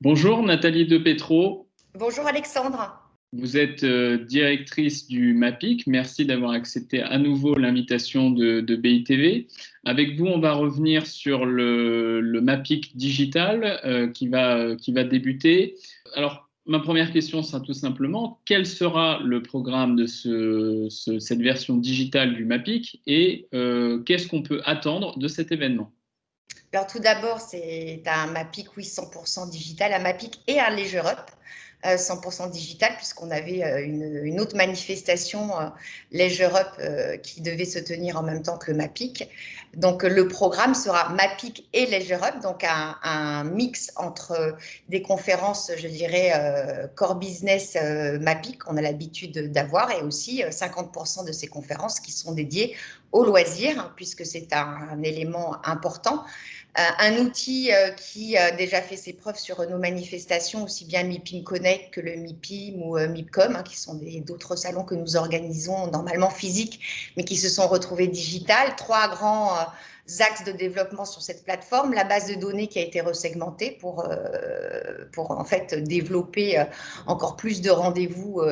Bonjour Nathalie De Petro, Bonjour Alexandre. vous êtes directrice du MAPIC. Merci d'avoir accepté à nouveau l'invitation de BITV. Avec vous, on va revenir sur le MAPIC digital qui va débuter. Alors, ma première question sera tout simplement, quel sera le programme de cette version digitale du MAPIC et qu'est-ce qu'on peut attendre de cet événement? Alors tout d'abord, c'est un MAPIC, oui, 100% digital, un MAPIC et un Leisure Up 100% digital, puisqu'on avait une autre manifestation Leisure Up qui devait se tenir en même temps que le MAPIC. Donc le programme sera MAPIC et Leisure Up, donc un mix entre des conférences, je dirais, core business MAPIC qu'on a l'habitude d'avoir, et aussi 50% de ces conférences qui sont dédiées aux loisirs, puisque c'est un élément important. Un outil qui a déjà fait ses preuves sur nos manifestations, aussi bien MIPIM Connect que le MIPIM ou MIPCOM, hein, qui sont d'autres salons que nous organisons normalement physiques, mais qui se sont retrouvés digitales. Trois grands axes de développement sur cette plateforme: la base de données qui a été resegmentée pour en fait développer encore plus de rendez-vous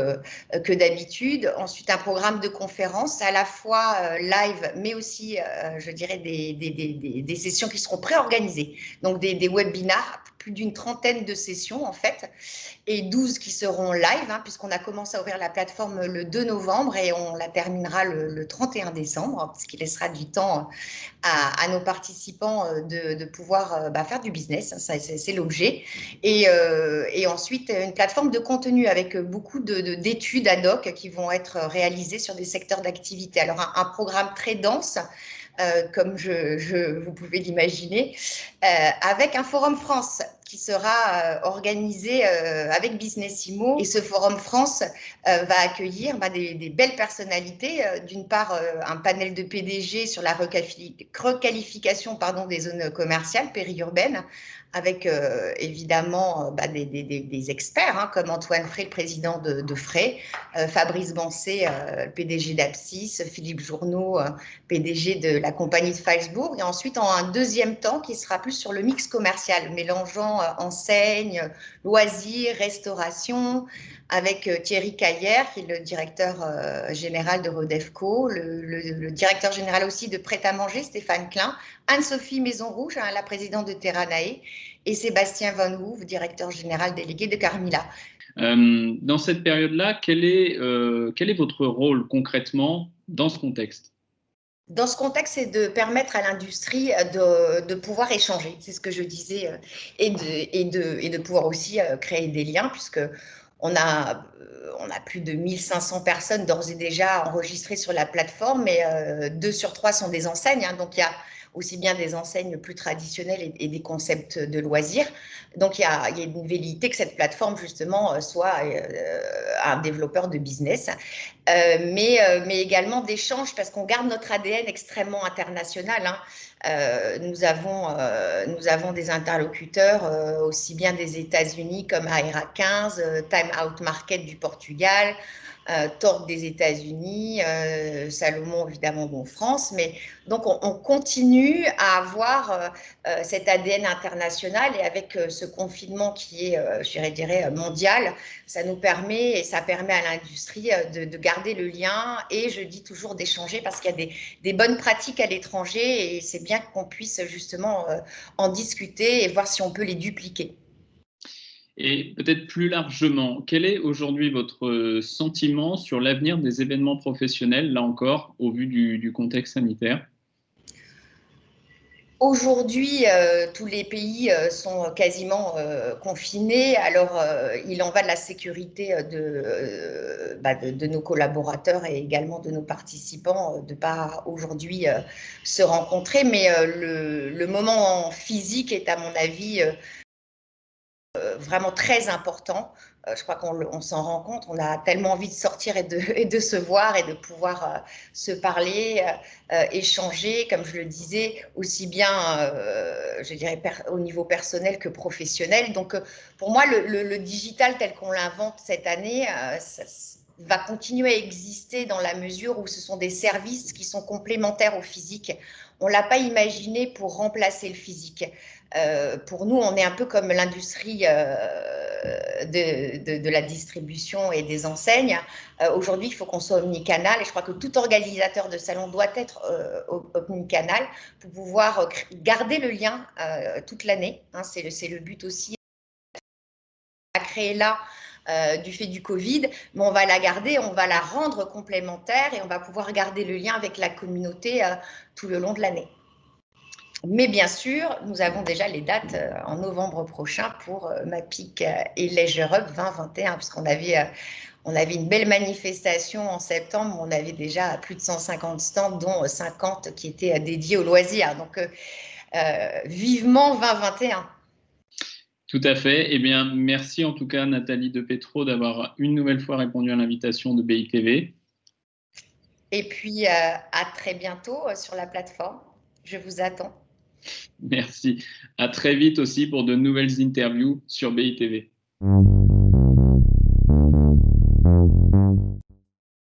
que d'habitude. Ensuite, un programme de conférences à la fois live, mais aussi, je dirais, des sessions qui seront préorganisées, donc des webinars, plus d'une trentaine de sessions en fait, et 12 qui seront live, hein, puisqu'on a commencé à ouvrir la plateforme le 2 novembre et on la terminera le 31 décembre, ce qui laissera du temps à nos participants de pouvoir faire du business, hein, c'est l'objet. Et ensuite, une plateforme de contenu avec beaucoup d'études ad hoc qui vont être réalisées sur des secteurs d'activité. Alors, un programme très dense, comme vous pouvez l'imaginer, avec un Forum France qui sera organisé avec Businessimo. Et ce Forum France va accueillir des belles personnalités. D'une part, un panel de PDG sur la requalification des zones commerciales périurbaines, avec évidemment des experts, hein, comme Antoine Frey, le président de Frey, Fabrice Bancé, le PDG d'Apsis, Philippe Journeau, PDG de la compagnie de Falsbourg, et ensuite en un deuxième temps qui sera plus sur le mix commercial, mélangeant enseignes, loisirs, restauration, avec Thierry Caillère, qui est le directeur général de Rodefco, le directeur général aussi de Prêt-à-Manger, Stéphane Klein, Anne-Sophie Maison-Rouge, hein, la présidente de Terranae, et Sébastien Van Hoof, directeur général délégué de Carmila. Dans cette période-là, quel est votre rôle concrètement dans ce contexte? Dans ce contexte, c'est de permettre à l'industrie de pouvoir échanger, c'est ce que je disais, et de pouvoir aussi créer des liens, puisque on a plus de 1500 personnes d'ores et déjà enregistrées sur la plateforme, et 2 sur 3 sont des enseignes, hein, donc il y a aussi bien des enseignes plus traditionnelles et des concepts de loisirs. Donc il y a une velléité que cette plateforme justement soit un développeur de business, mais également d'échanges, parce qu'on garde notre ADN extrêmement international, hein. Nous avons des interlocuteurs aussi bien des États-Unis comme AERA 15, Time Out Market du Portugal, Torque des États-Unis, Salomon évidemment France, mais donc on continue à avoir cet ADN international, et avec ce confinement qui est, je dirais, mondial, ça nous permet, et ça permet à l'industrie de garder le lien, et je dis toujours d'échanger, parce qu'il y a des bonnes pratiques à l'étranger, et c'est bien qu'on puisse justement en discuter et voir si on peut les dupliquer. Et peut-être plus largement, quel est aujourd'hui votre sentiment sur l'avenir des événements professionnels, là encore, au vu du contexte sanitaire? Aujourd'hui, tous les pays sont quasiment confinés. Alors, il en va de la sécurité de nos collaborateurs et également de nos participants de ne pas aujourd'hui se rencontrer. Mais le moment physique est, à mon avis, vraiment très important. Je crois qu'on s'en rend compte, on a tellement envie de sortir et de se voir et de pouvoir se parler, échanger, comme je le disais, aussi bien, je dirais, au niveau personnel que professionnel. Donc, pour moi, le digital tel qu'on l'invente cette année, ça va continuer à exister dans la mesure où ce sont des services qui sont complémentaires au physique. on ne l'a pas imaginé pour remplacer le physique. Pour nous, on est un peu comme l'industrie de la distribution et des enseignes. Aujourd'hui, il faut qu'on soit omnicanal et je crois que tout organisateur de salon doit être omnicanal pour pouvoir garder le lien toute l'année. Hein, c'est le but aussi à créer là du fait du Covid, mais on va la garder, on va la rendre complémentaire et on va pouvoir garder le lien avec la communauté tout le long de l'année. Mais bien sûr, nous avons déjà les dates en novembre prochain pour MAPIC et Leisure Up 2021, puisqu'on avait, on avait une belle manifestation en septembre, on avait déjà plus de 150 stands, dont 50 qui étaient dédiés aux loisirs. Donc, vivement 2021. Tout à fait. Eh bien, merci en tout cas, Nathalie Depetro, d'avoir une nouvelle fois répondu à l'invitation de BITV. Et puis, à très bientôt sur la plateforme. Je vous attends. Merci. À très vite aussi pour de nouvelles interviews sur BITV.